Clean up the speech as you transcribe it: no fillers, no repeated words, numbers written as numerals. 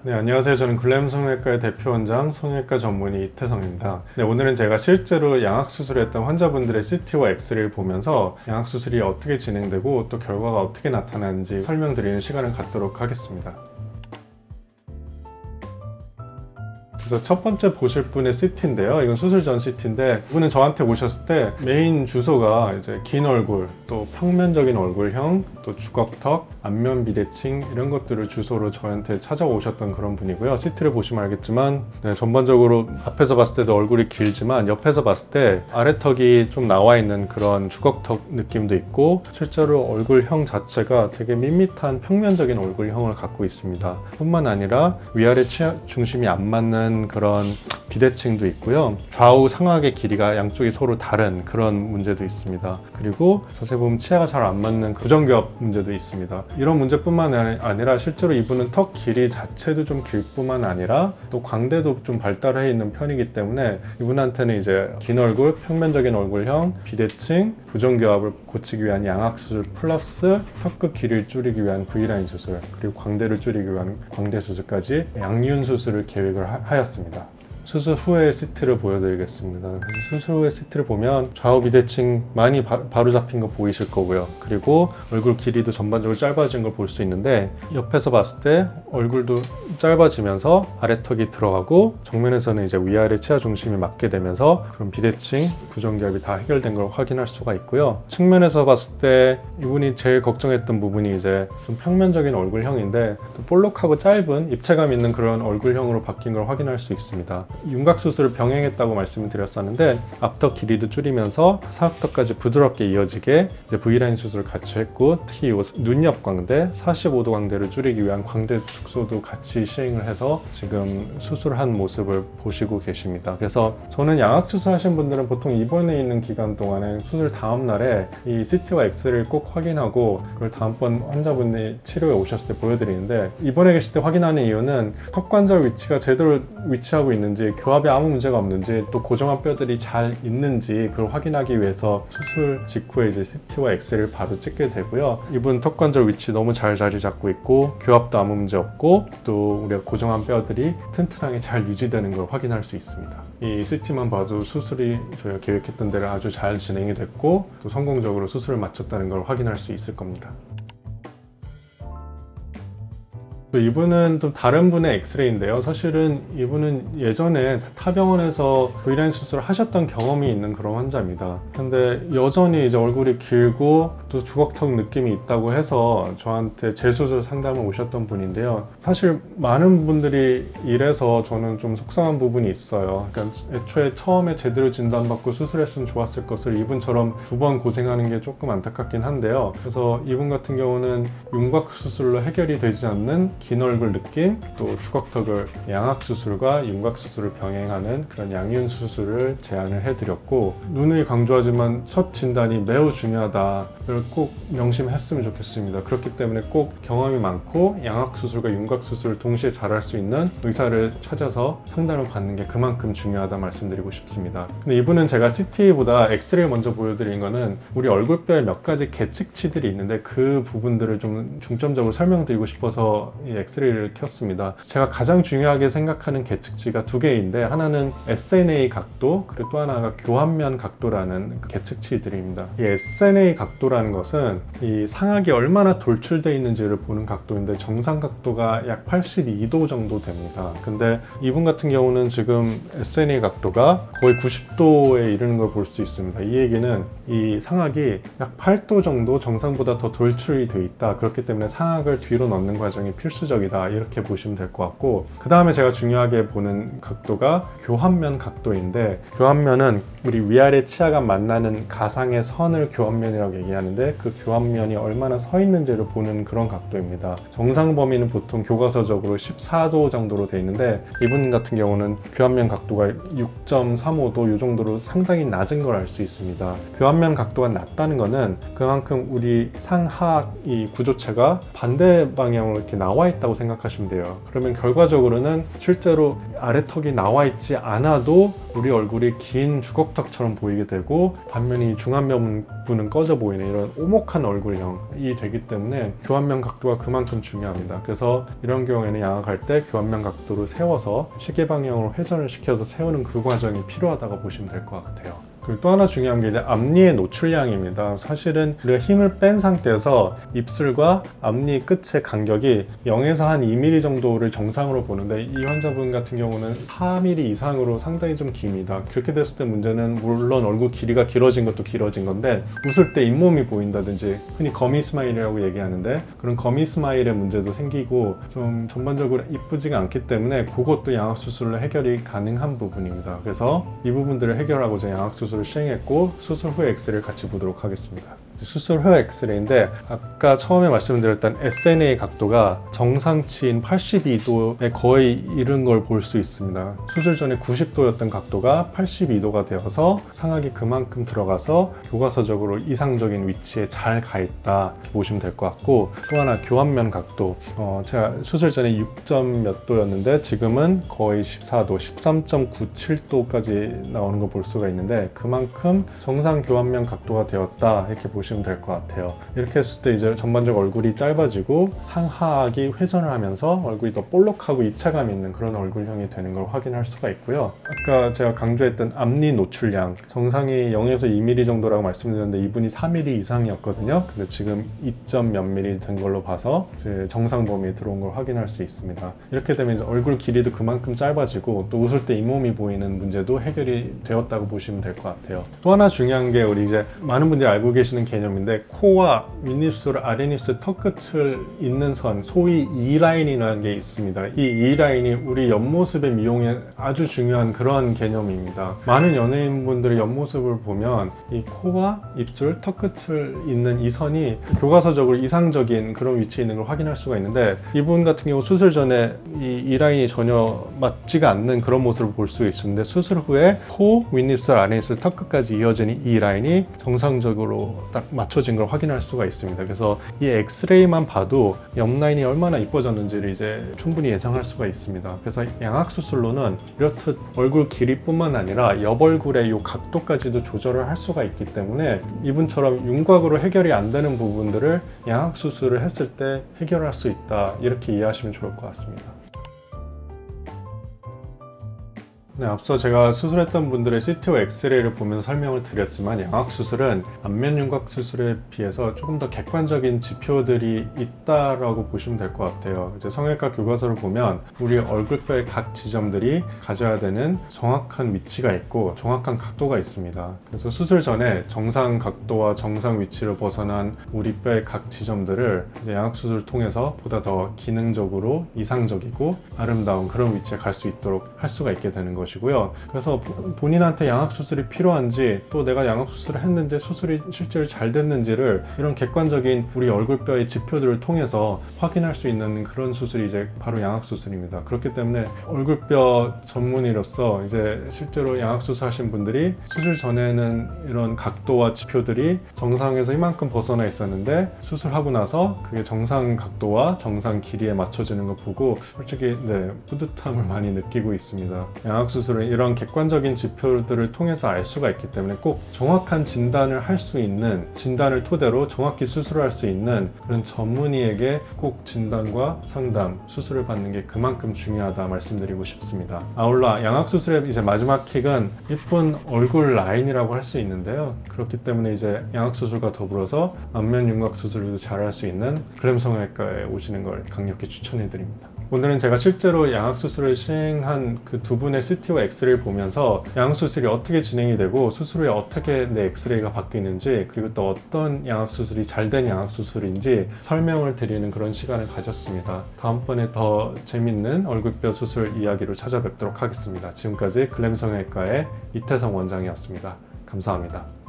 네, 안녕하세요. 저는 글램 성형외과의 대표원장, 성형외과 전문의 이태성입니다. 네, 오늘은 제가 실제로 양악수술을 했던 환자분들의 CT와 엑스레이를 보면서 양악수술이 어떻게 진행되고 또 결과가 어떻게 나타나는지 설명드리는 시간을 갖도록 하겠습니다. 그래서 첫 번째 보실 분의 CT인데요. 이건 수술 전 CT인데, 이분은 저한테 오셨을 때 메인 주소가 이제 긴 얼굴, 또 평면적인 얼굴형, 또 주걱턱, 안면 비대칭 이런 것들을 주소로 저한테 찾아오셨던 그런 분이고요. CT를 보시면 알겠지만 전반적으로 앞에서 봤을 때도 얼굴이 길지만 옆에서 봤을 때 아래턱이 좀 나와 있는 그런 주걱턱 느낌도 있고, 실제로 얼굴형 자체가 되게 밋밋한 평면적인 얼굴형을 갖고 있습니다. 뿐만 아니라 위아래 치아 중심이 안 맞는 그런 비대칭도 있고요. 좌우 상악의 길이가 양쪽이 서로 다른 그런 문제도 있습니다. 그리고 자세히 보면 치아가 잘 안 맞는 부정교합 문제도 있습니다. 이런 문제뿐만 아니라 실제로 이분은 턱 길이 자체도 좀 길 뿐만 아니라 또 광대도 좀 발달해 있는 편이기 때문에 이분한테는 이제 긴 얼굴, 평면적인 얼굴형, 비대칭, 부정교합을 고치기 위한 양악수술 플러스 턱끝 길이를 줄이기 위한 V라인 수술, 그리고 광대를 줄이기 위한 광대 수술까지 양륜 수술을 계획을 하였습니다. 수술 후의 CT를 보여드리겠습니다. 수술 후의 CT를 보면 좌우 비대칭 많이 바로 잡힌 거 보이실 거고요. 그리고 얼굴 길이도 전반적으로 짧아진 걸 볼 수 있는데, 옆에서 봤을 때 얼굴도 짧아지면서 아래턱이 들어가고 정면에서는 이제 위아래 치아 중심이 맞게 되면서 그런 비대칭, 부정교합이 다 해결된 걸 확인할 수가 있고요. 측면에서 봤을 때 이분이 제일 걱정했던 부분이 이제 좀 평면적인 얼굴형인데 또 볼록하고 짧은 입체감 있는 그런 얼굴형으로 바뀐 걸 확인할 수 있습니다. 윤곽수술을 병행했다고 말씀을 드렸었는데 앞턱 길이도 줄이면서 사각턱까지 부드럽게 이어지게 이제 V라인 수술을 같이 했고, 특히 눈 옆 광대 45도 광대를 줄이기 위한 광대 축소도 같이 시행을 해서 지금 수술한 모습을 보시고 계십니다. 그래서 저는 양악수술 하신 분들은 보통 입원해 있는 기간 동안에 수술 다음 날에 이 CT와 엑스레이를 꼭 확인하고 그걸 다음번 환자분이 치료에 오셨을 때 보여드리는데, 입원해 계실 때 확인하는 이유는 턱 관절 위치가 제대로 위치하고 있는지, 교합에 아무 문제가 없는지, 또 고정한 뼈들이 잘 있는지 그걸 확인하기 위해서 수술 직후에 이제 CT와 엑스레이를 바로 찍게 되고요. 이분 턱 관절 위치 너무 잘 자리 잡고 있고 교합도 아무 문제 없고 또 우리가 고정한 뼈들이 튼튼하게 잘 유지되는 걸 확인할 수 있습니다. 이 CT만 봐도 수술이 저희가 계획했던 대로 아주 잘 진행이 됐고 또 성공적으로 수술을 마쳤다는 걸 확인할 수 있을 겁니다. 이분은 또 다른 분의 엑스레이인데요. 사실은 이분은 예전에 타병원에서 V라인 수술을 하셨던 경험이 있는 그런 환자입니다. 근데 여전히 이제 얼굴이 길고 또 주걱턱 느낌이 있다고 해서 저한테 재수술 상담을 오셨던 분인데요. 사실 많은 분들이 이래서 저는 좀 속상한 부분이 있어요. 그러니까 애초에 처음에 제대로 진단받고 수술했으면 좋았을 것을 이분처럼 두 번 고생하는 게 조금 안타깝긴 한데요. 그래서 이분 같은 경우는 윤곽수술로 해결이 되지 않는 긴 얼굴 느낌, 또 주걱턱을 양악수술과 윤곽수술을 병행하는 그런 양륜 수술을 제안을 해드렸고, 누누이 강조하지만 첫 진단이 매우 중요하다. 이걸 꼭 명심했으면 좋겠습니다. 그렇기 때문에 꼭 경험이 많고 양악수술과 윤곽수술을 동시에 잘할 수 있는 의사를 찾아서 상담을 받는 게 그만큼 중요하다 말씀드리고 싶습니다. 근데 이분은 제가 CT보다 엑스레이를 먼저 보여드린 거는 우리 얼굴뼈에 몇 가지 계측치들이 있는데 그 부분들을 좀 중점적으로 설명드리고 싶어서 이 엑스레이를 켰습니다. 제가 가장 중요하게 생각하는 계측치가 두 개인데, 하나는 SNA 각도, 그리고 또 하나가 교합면 각도라는 계측치들입니다. 이 SNA 각도라는 것은 이 상악이 얼마나 돌출되어 있는지를 보는 각도인데 정상 각도가 약 82도 정도 됩니다. 근데 이분 같은 경우는 지금 SNA 각도가 거의 90도에 이르는 걸 볼 수 있습니다. 이 얘기는 이 상악이 약 8도 정도 정상보다 더 돌출이 되어 있다. 그렇기 때문에 상악을 뒤로 넣는 과정이 필수적이다, 이렇게 보시면 될 것 같고, 그 다음에 제가 중요하게 보는 각도가 교합면 각도인데, 교합면은 우리 위아래 치아가 만나는 가상의 선을 교합면이라고 얘기하는데 그 교합면이 얼마나 서 있는지를 보는 그런 각도입니다. 정상 범위는 보통 교과서적으로 14도 정도로 되어 있는데 이분 같은 경우는 교합면 각도가 6.35도 이 정도로 상당히 낮은 걸 알 수 있습니다. 교합면 각도가 낮다는 거는 그만큼 우리 상하악 이 구조체가 반대 방향으로 이렇게 나와 있다고 생각하시면 돼요. 그러면 결과적으로는 실제로 아래턱이 나와 있지 않아도 우리 얼굴이 긴 주걱턱처럼 보이게 되고, 반면에 이 중안면 부분은 꺼져 보이는 이런 오목한 얼굴형이 되기 때문에 교환면 각도가 그만큼 중요합니다. 그래서 이런 경우에는 양악할 때 교환면 각도를 세워서 시계 방향으로 회전을 시켜서 세우는 그 과정이 필요하다고 보시면 될 것 같아요. 그리고 또 하나 중요한 게 이제 앞니의 노출량입니다. 사실은 우리가 힘을 뺀 상태에서 입술과 앞니 끝의 간격이 0에서 한 2mm 정도를 정상으로 보는데, 이 환자분 같은 경우는 4mm 이상으로 상당히 좀 깁니다. 그렇게 됐을 때 문제는 물론 얼굴 길이가 길어진 것도 길어진 건데, 웃을 때 잇몸이 보인다든지, 흔히 거미 스마일이라고 얘기하는데 그런 거미 스마일의 문제도 생기고 좀 전반적으로 이쁘지가 않기 때문에 그것도 양악수술로 해결이 가능한 부분입니다. 그래서 이 부분들을 해결하고자 양악수술을 시행했고, 수술 후 엑스레이를 같이 보도록 하겠습니다. 수술 후 엑스레이인데, 아까 처음에 말씀드렸던 SNA 각도가 정상치인 82도에 거의 이른 걸 볼 수 있습니다. 수술 전에 90도였던 각도가 82도가 되어서 상악이 그만큼 들어가서 교과서적으로 이상적인 위치에 잘 가 있다 보시면 될 것 같고, 또 하나 교환면 각도, 제가 수술 전에 6점 몇 도였는데 지금은 거의 14도, 13.97도까지 나오는 걸 볼 수가 있는데, 그만큼 정상 교환면 각도가 되었다 이렇게 보시면 될 것 같아요. 이렇게 했을 때 이제 전반적 얼굴이 짧아지고 상하악이 회전을 하면서 얼굴이 더 볼록하고 입체감 있는 그런 얼굴형이 되는 걸 확인할 수가 있고요. 아까 제가 강조했던 앞니 노출량, 정상이 0에서 2mm 정도라고 말씀드렸는데 이분이 4mm 이상이었거든요. 근데 지금 2점 몇 mm 된 걸로 봐서 이제 정상 범위에 들어온 걸 확인할 수 있습니다. 이렇게 되면 이제 얼굴 길이도 그만큼 짧아지고, 또 웃을 때 잇몸이 보이는 문제도 해결이 되었다고 보시면 될 것 같아요. 또 하나 중요한 게, 우리 이제 많은 분들이 알고 계시는 개념인데, 코와 윗입술, 아랫입술 턱 끝을 잇는 선, 소위 E라인이라는 게 있습니다. 이 E라인이 우리 옆모습의 미용에 아주 중요한 그런 개념입니다. 많은 연예인분들의 옆모습을 보면 이 코와 입술, 턱 끝을 잇는 이 선이 교과서적으로 이상적인 그런 위치에 있는 걸 확인할 수가 있는데, 이분 같은 경우 수술 전에 이 E라인이 전혀 맞지가 않는 그런 모습을 볼 수 있었는데, 수술 후에 코, 윗입술, 아랫입술, 턱 끝까지 이어지는 이 라인이 정상적으로 딱 맞춰진 걸 확인할 수가 있습니다. 그래서 이 엑스레이만 봐도 옆 라인이 얼마나 이뻐졌는지를 이제 충분히 예상할 수가 있습니다. 그래서 양악수술로는 이렇듯 얼굴 길이뿐만 아니라 옆 얼굴의 이 각도까지도 조절을 할 수가 있기 때문에, 이분처럼 윤곽으로 해결이 안 되는 부분들을 양악수술을 했을 때 해결할 수 있다, 이렇게 이해하시면 좋을 것 같습니다. 네, 앞서 제가 수술했던 분들의 CT와 엑스레이를 보면서 설명을 드렸지만, 양악수술은 안면윤곽 수술에 비해서 조금 더 객관적인 지표들이 있다라고 보시면 될 것 같아요. 이제 성형외과 교과서를 보면 우리 얼굴뼈의 각 지점들이 가져야 되는 정확한 위치가 있고 정확한 각도가 있습니다. 그래서 수술 전에 정상 각도와 정상 위치를 벗어난 우리 뼈의 각 지점들을 이제 양악수술을 통해서 보다 더 기능적으로 이상적이고 아름다운 그런 위치에 갈 수 있도록 할 수가 있게 되는 것이고요. 그래서 본인한테 양악수술이 필요한지, 또 내가 양악수술을 했는데 수술이 실제로 잘 됐는지를 이런 객관적인 우리 얼굴뼈의 지표들을 통해서 확인할 수 있는 그런 수술이 이제 바로 양악수술입니다. 그렇기 때문에 얼굴뼈 전문의로서 이제 실제로 양악수술 하신 분들이 수술 전에는 이런 각도와 지표들이 정상에서 이만큼 벗어나 있었는데, 수술하고 나서 그게 정상 각도와 정상 길이에 맞춰지는 거 보고 솔직히 뿌듯함을 많이 느끼고 있습니다. 양악수술은 이런 객관적인 지표들을 통해서 알 수가 있기 때문에 꼭 정확한 진단을 할 수 있는, 진단을 토대로 정확히 수술을 할 수 있는 그런 전문의에게 꼭 진단과 상담, 수술을 받는 게 그만큼 중요하다 말씀드리고 싶습니다. 아울러 양악수술의 이제 마지막 킥은 예쁜 얼굴 라인이라고 할 수 있는데요. 그렇기 때문에 이제 양악수술과 더불어서 안면윤곽 수술도 잘 할 수 있는 글램 성형외과에 오시는 걸 강력히 추천해 드립니다. 오늘은 제가 실제로 양악수술을 시행한 그 두 분의 CT와 엑스레이를 보면서 양악수술이 어떻게 진행이 되고 수술 후에 어떻게 내 엑스레이가 바뀌는지, 그리고 또 어떤 양악수술이 잘된 양악수술인지 설명을 드리는 그런 시간을 가졌습니다. 다음번에 더 재밌는 얼굴뼈 수술 이야기로 찾아뵙도록 하겠습니다. 지금까지 글램 성형외과의 이태성 원장이었습니다. 감사합니다.